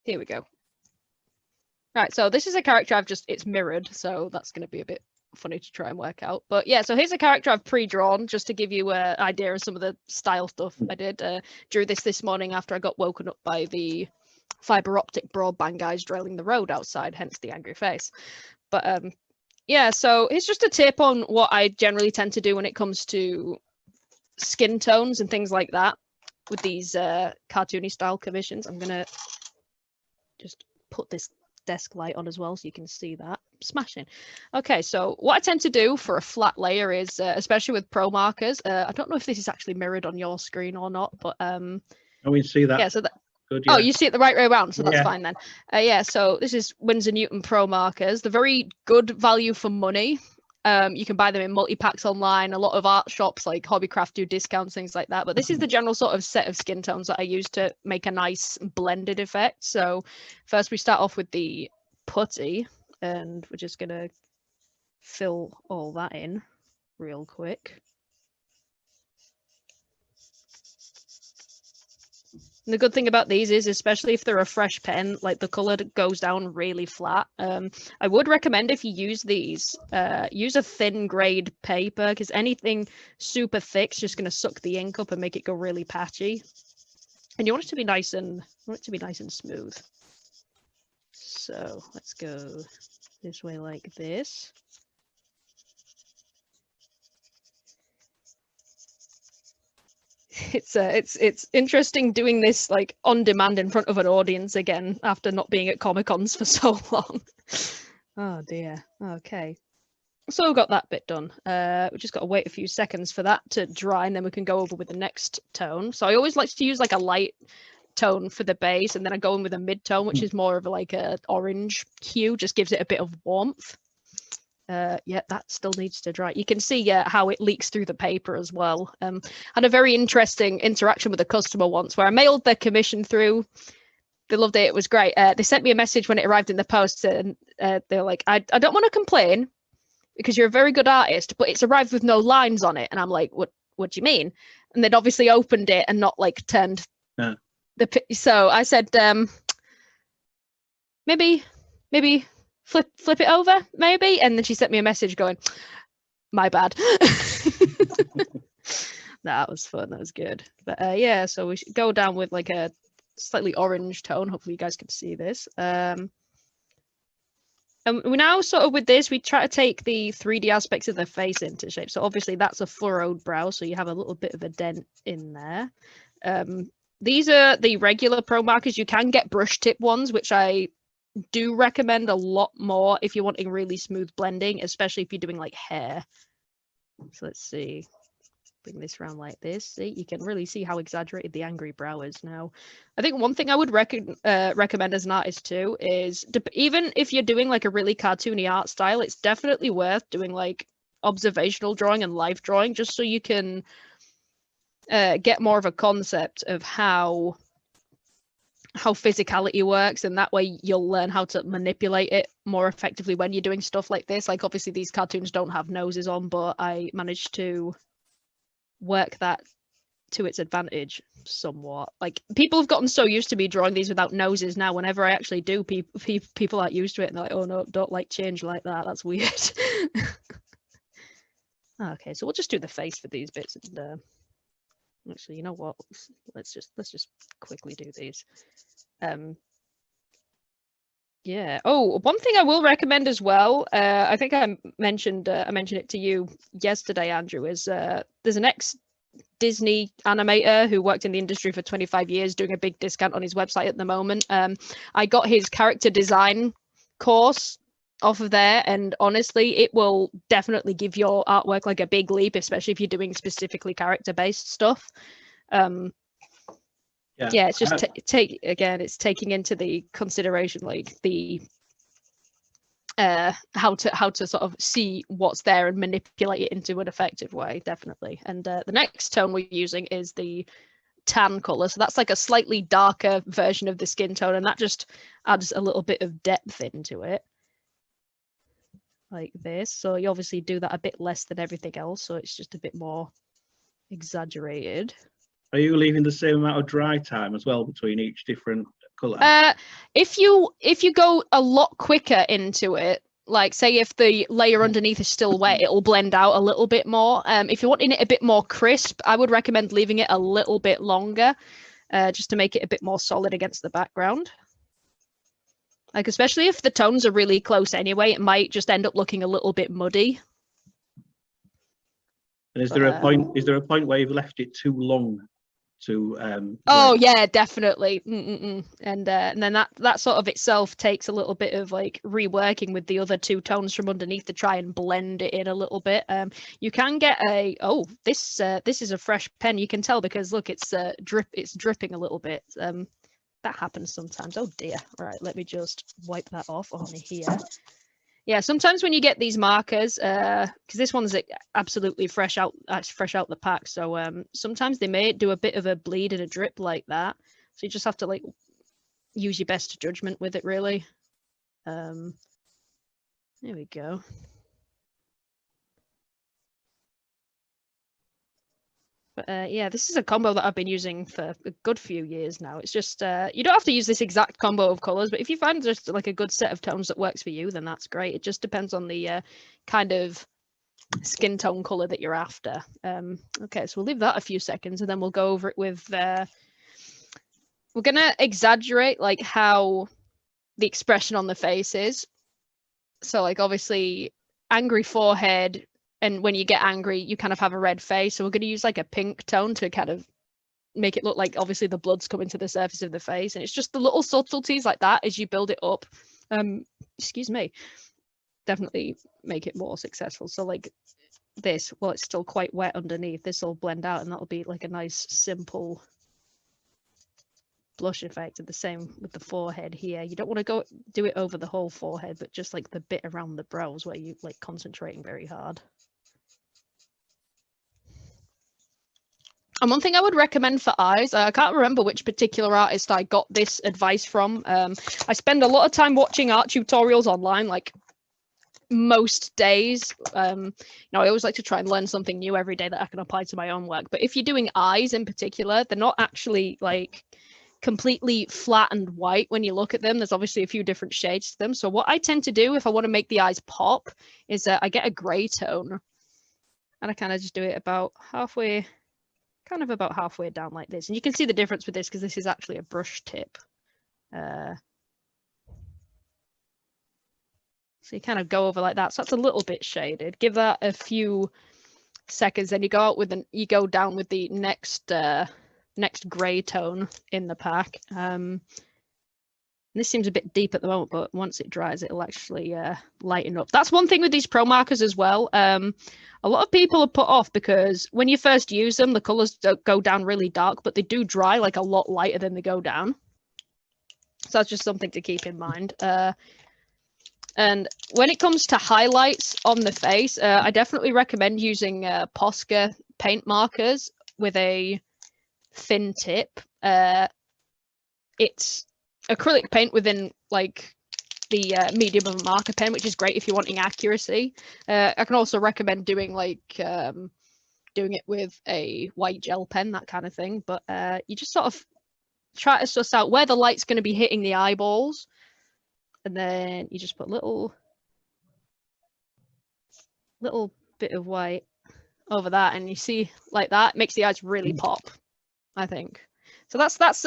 Here we go. Right, so this is a character it's mirrored, so that's going to be a bit funny to try and work out. But yeah, so here's a character I've pre-drawn just to give you an idea of some of the style stuff I did. Drew this morning after I got woken up by the fiber optic broadband guys drilling the road outside, hence the angry face. But yeah, so it's just a tip on what I generally tend to do when it comes to skin tones and things like that with these cartoony style commissions. I'm gonna just put this desk light on as well so you can see that. Smashing. Okay, so what I tend to do for a flat layer is, especially with pro markers, I don't know if this is actually mirrored on your screen or not, but oh, we see that. Yeah, so that. Good, yeah. Oh, you see it the right way around, so that's fine then. Yeah, so this is Winsor Newton Pro markers. They're very good value for money. You can buy them in multi-packs online. A lot of art shops like Hobbycraft do discounts, things like that. But this is the general sort of set of skin tones that I use to make a nice blended effect. So first we start off with the putty, and we're just going to fill all that in real quick. And the good thing about these is, especially if they're a fresh pen, like the color goes down really flat. I would recommend if you use these, use a thin grade paper, because anything super thick is just going to suck the ink up and make it go really patchy. And you want it to be nice and smooth. So let's go this way like this. It's interesting doing this like on demand in front of an audience again after not being at Comic-Cons for so long. Oh dear. Okay. So we've got that bit done. We just got to wait a few seconds for that to dry, and then we can go over with the next tone. So I always like to use like a light tone for the base, and then I go in with a mid-tone, which is more of like a orange hue, just gives it a bit of warmth. Yeah, that still needs to dry. You can see how it leaks through the paper as well. Had a very interesting interaction with a customer once where I mailed their commission through. They loved it. It was great. They sent me a message when it arrived in the post, and they're like, I don't want to complain because you're a very good artist, but it's arrived with no lines on it. And I'm like, what do you mean? And they'd obviously opened it and not like turned so I said, maybe flip it over, maybe. And then she sent me a message going, my bad. That was fun. That was good. But yeah, so we should go down with like a slightly orange tone. Hopefully you guys can see this. And we now sort of with this, we try to take the 3D aspects of the face into shape. So obviously that's a furrowed brow, so you have a little bit of a dent in there. These are the regular pro markers. You can get brush tip ones, which I do recommend a lot more if you're wanting really smooth blending, especially if you're doing like hair. So let's see. Bring this around like this. See, you can really see how exaggerated the angry brow is now. I think one thing I would recommend as an artist too is even if you're doing like a really cartoony art style, it's definitely worth doing like observational drawing and life drawing, just so you can get more of a concept of how physicality works, and that way you'll learn how to manipulate it more effectively when you're doing stuff like this. Like obviously these cartoons don't have noses on, but I managed to work that to its advantage somewhat. Like people have gotten so used to me drawing these without noses now, whenever I actually do, people aren't used to it and they're like, oh no, don't like change like that, that's weird. Okay, so we'll just do the face for these bits, and actually, you know what, let's just quickly do these. Yeah. Oh, one thing I will recommend as well, I think I mentioned it to you yesterday, Andrew, is there's an ex-Disney animator who worked in the industry for 25 years doing a big discount on his website at the moment. I got his character design course off of there, and honestly, it will definitely give your artwork like a big leap, especially if you're doing specifically character-based stuff. Yeah, it's just it's taking into the consideration like the how to sort of see what's there and manipulate it into an effective way, definitely. And the next tone we're using is the tan color, so that's like a slightly darker version of the skin tone, and that just adds a little bit of depth into it like this. So you obviously do that a bit less than everything else, so it's just a bit more exaggerated. Are you leaving the same amount of dry time as well between each different colour? If you go a lot quicker into it, like say if the layer underneath is still wet, it'll blend out a little bit more. If you're wanting it a bit more crisp, I would recommend leaving it a little bit longer, just to make it a bit more solid against the background. Like especially if the tones are really close anyway, it might just end up looking a little bit muddy. And is there a point? Is there a point where you've left it too long to? Oh yeah, definitely. And then that sort of itself takes a little bit of like reworking with the other two tones from underneath to try and blend it in a little bit. You can get a this is a fresh pen. You can tell because look, it's dripping a little bit. That happens sometimes. Oh dear. Right, let me just wipe that off on here. Yeah, sometimes when you get these markers, because this one's absolutely fresh out the pack, so sometimes they may do a bit of a bleed and a drip like that. So you just have to like use your best judgment with it, really. There we go. But yeah, this is a combo that I've been using for a good few years now. It's just you don't have to use this exact combo of colors, but if you find just like a good set of tones that works for you, then that's great. It just depends on the kind of skin tone color that you're after. Okay, so we'll leave that a few seconds and then we'll go over it with we're gonna exaggerate like how the expression on the face is. So like obviously angry forehead, and when you get angry, you kind of have a red face. So we're going to use like a pink tone to kind of make it look like obviously the blood's coming to the surface of the face. And it's just the little subtleties like that as you build it up. Excuse me. Definitely make it more successful. So like this, well, it's still quite wet underneath. This will blend out and that'll be like a nice, simple blush effect. And the same with the forehead here. You don't want to do it over the whole forehead, but just like the bit around the brows where you like concentrating very hard. And one thing I would recommend for eyes, I can't remember which particular artist I got this advice from. I spend a lot of time watching art tutorials online, like most days. I always like to try and learn something new every day that I can apply to my own work. But if you're doing eyes in particular, they're not actually like completely flat and white when you look at them. There's obviously a few different shades to them. So what I tend to do if I want to make the eyes pop is I get a gray tone and I kind of just do it about halfway down like this. And you can see the difference with this because this is actually a brush tip. So you kind of go over like that. So that's a little bit shaded. Give that a few seconds, then you go down with the next gray tone in the pack. This seems a bit deep at the moment, but once it dries, it'll actually lighten up. That's one thing with these pro markers as well. A lot of people are put off because when you first use them, the colors don't go down really dark, but they do dry like a lot lighter than they go down. So that's just something to keep in mind. And when it comes to highlights on the face, I definitely recommend using Posca paint markers with a thin tip. It's acrylic paint within like the medium of a marker pen, which is great if you're wanting accuracy. I can also recommend doing like doing it with a white gel pen, that kind of thing. But you just sort of try to suss out where the light's going to be hitting the eyeballs, and then you just put little bit of white over that, and you see like that makes the eyes really pop, I think. So that's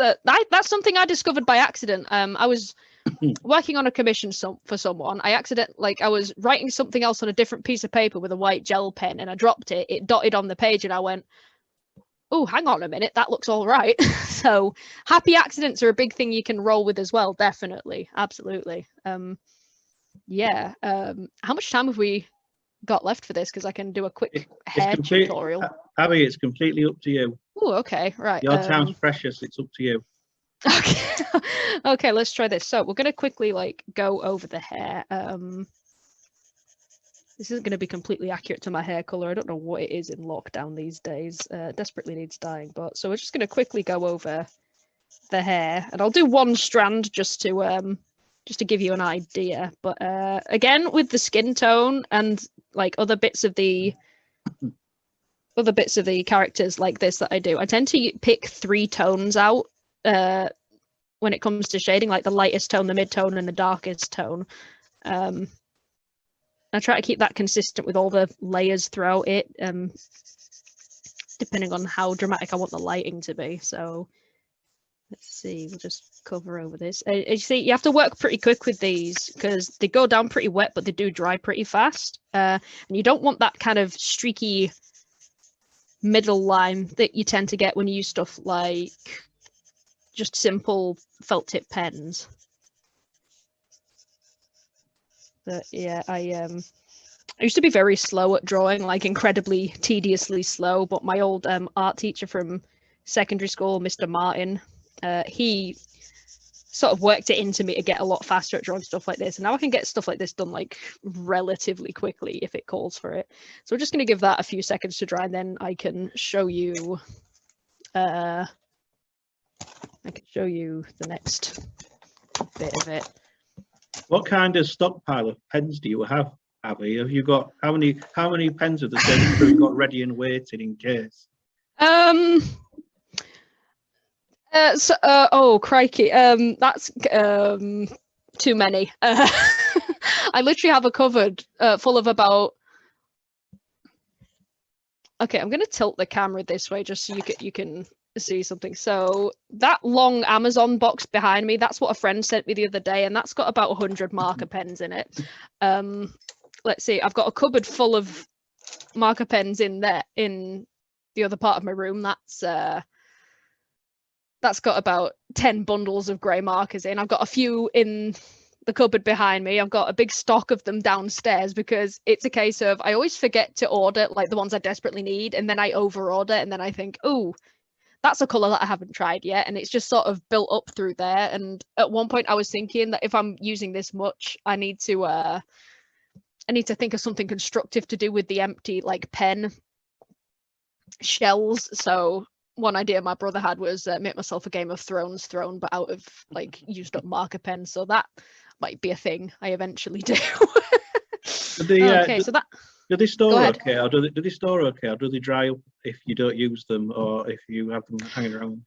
something I discovered by accident. I was working on a commission for someone. I was writing something else on a different piece of paper with a white gel pen, and I dropped it. It dotted on the page, and I went, "Oh, hang on a minute, that looks all right." So happy accidents are a big thing you can roll with as well. Definitely, absolutely. Yeah. How much time have we got left for this? Because I can do a quick hair tutorial. Abbie, it's completely up to you. Oh, okay, right. Your time's precious. It's up to you. Okay. Okay, let's try this. So we're going to quickly like go over the hair. This isn't going to be completely accurate to my hair color. I don't know what it is in lockdown these days. Desperately needs dyeing, but so we're just going to quickly go over the hair, and I'll do one strand just to give you an idea. But again, with the skin tone and like other bits of the characters like this that I do, I tend to pick 3 tones out when it comes to shading, like the lightest tone, the mid-tone, and the darkest tone. I try to keep that consistent with all the layers throughout it, depending on how dramatic I want the lighting to be. So let's see, we'll just cover over this. You see, you have to work pretty quick with these because they go down pretty wet, but they do dry pretty fast. And you don't want that kind of streaky middle line that you tend to get when you use stuff like just simple felt tip pens. But yeah, I used to be very slow at drawing, like incredibly tediously slow. But my old art teacher from secondary school, Mr. Martin, he sort of worked it into me to get a lot faster at drawing stuff like this. And now I can get stuff like this done like relatively quickly if it calls for it. So we're just going to give that a few seconds to dry, and then I can show you. I can show you the next bit of it. What kind of stockpile of pens do you have, Abbie? Have you got how many pens of the same have you got ready and waiting in case? Oh crikey, that's too many. I literally have a cupboard full of about. Okay, I'm gonna tilt the camera this way just so you can see something. So that long Amazon box behind me, that's what a friend sent me the other day, and that's got about 100 marker pens in it. Let's see, I've got a cupboard full of marker pens in there in the other part of my room. That's got about 10 bundles of grey markers in. I've got a few in the cupboard behind me. I've got a big stock of them downstairs because it's a case of I always forget to order like the ones I desperately need, and then I overorder, and then I think, oh, that's a colour that I haven't tried yet, and it's just sort of built up through there. And at one point I was thinking that if I'm using this much, I need to think of something constructive to do with the empty like pen shells. So one idea my brother had was make myself a Game of Thrones throne, but out of like used up marker pens. So that might be a thing I eventually do. Okay, so that. Do they store okay, or do they store okay, or do they dry up if you don't use them, or if you have them hanging around?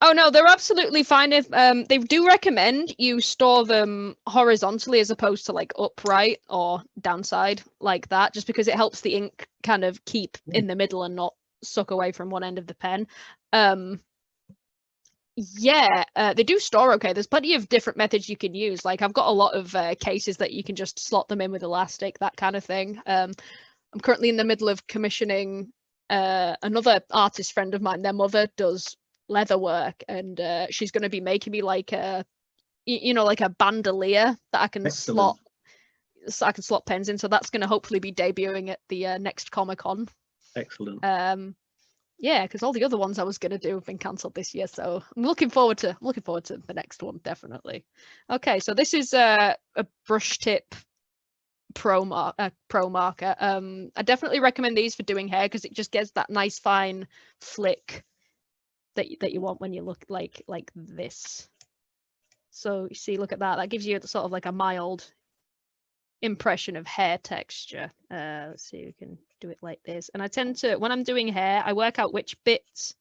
Oh no, they're absolutely fine. If they do recommend you store them horizontally as opposed to like upright or downside like that, just because it helps the ink kind of keep in the middle and not suck away from one end of the pen. Yeah, they do store okay. There's plenty of different methods you can use. Like I've got a lot of cases that you can just slot them in with elastic, that kind of thing. I'm currently in the middle of commissioning another artist friend of mine. Their mother does leather work, and she's going to be making me like a, like a bandolier that I can slot pens in. So that's going to hopefully be debuting at the next Comic-Con. Excellent. Yeah, because all the other ones I was going to do have been cancelled this year, so I'm looking forward to the next one, definitely. Okay, so this is a brush tip pro marker. I definitely recommend these for doing hair because it just gets that nice fine flick that you want when you look like this. So you see, look at that. That gives you sort of like a mild impression of hair texture. Let's see, we can do it like this. And I tend to, when I'm doing hair, I work out which bits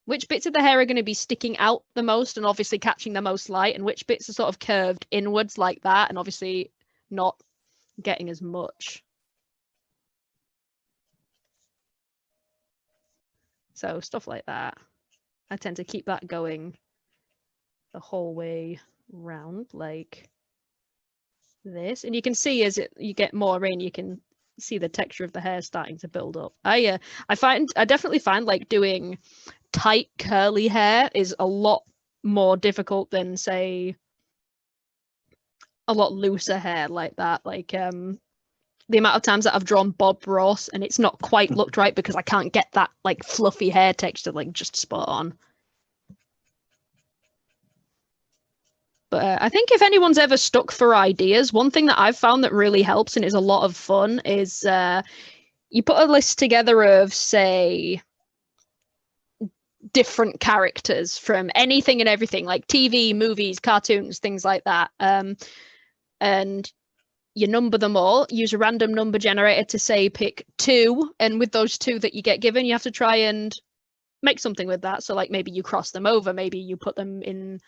of the hair are going to be sticking out the most and obviously catching the most light, and which bits are sort of curved inwards like that and obviously not getting as much. So stuff like that. I tend to keep that going the whole way round like this, and you can see as you get more in, you can see the texture of the hair starting to build up. I definitely find like doing tight curly hair is a lot more difficult than say a lot looser hair like that. Like the amount of times that I've drawn Bob Ross and it's not quite looked right because I can't get that like fluffy hair texture like just spot on. But I think if anyone's ever stuck for ideas, one thing that I've found that really helps and is a lot of fun is you put a list together of, say, different characters from anything and everything, like TV, movies, cartoons, things like that. And you number them all, use a random number generator to say pick 2. And with those 2 that you get given, you have to try and make something with that. So like maybe you cross them over, maybe you put them in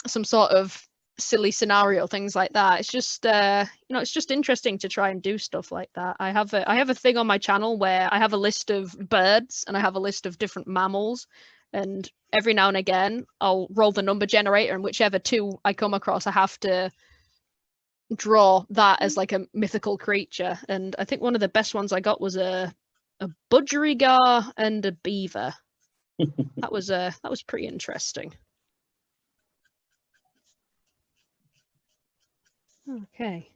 some sort of silly scenario, things like that. It's just it's just interesting to try and do stuff like that. I have a thing on my channel where I have a list of birds and I have a list of different mammals, and every now and again I'll roll the number generator, and whichever two I come across, I have to draw that as like a mythical creature. And I think one of the best ones I got was a budgerigar and a beaver. that was pretty interesting. Okay.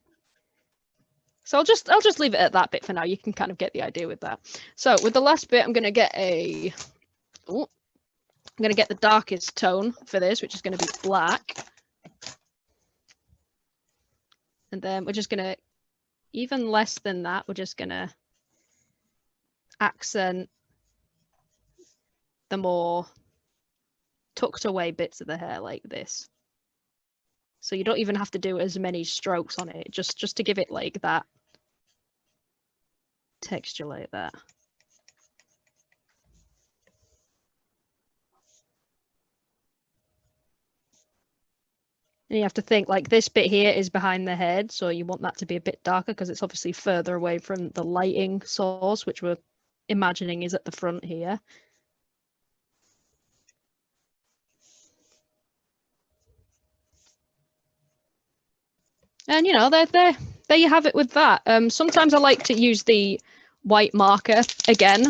So I'll just leave it at that bit for now. You can kind of get the idea with that. So with the last bit, I'm going to get the darkest tone for this, which is going to be black. And then we're just going to, even less than that, we're just going to accent the more tucked away bits of the hair like this. So you don't even have to do as many strokes on it, just to give it like that texture like that. And you have to think like this bit here is behind the head, so you want that to be a bit darker because it's obviously further away from the lighting source, which we're imagining is at the front here. And there you have it with that. Sometimes I like to use the white marker again,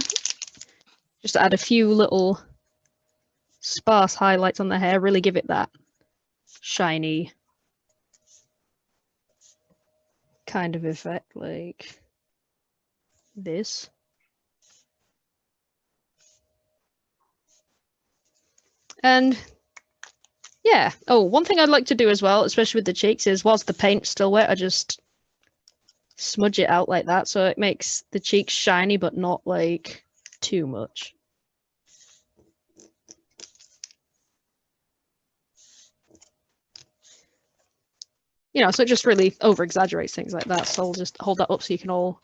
just to add a few little sparse highlights on the hair, really give it that shiny kind of effect like this. And yeah. Oh, one thing I'd like to do as well, especially with the cheeks, is whilst the paint's still wet, I just smudge it out like that, so it makes the cheeks shiny, but not like too much. So it just really over-exaggerates things like that. So I'll just hold that up so you can all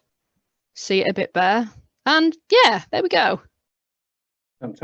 see it a bit better. And yeah, there we go. Fantastic.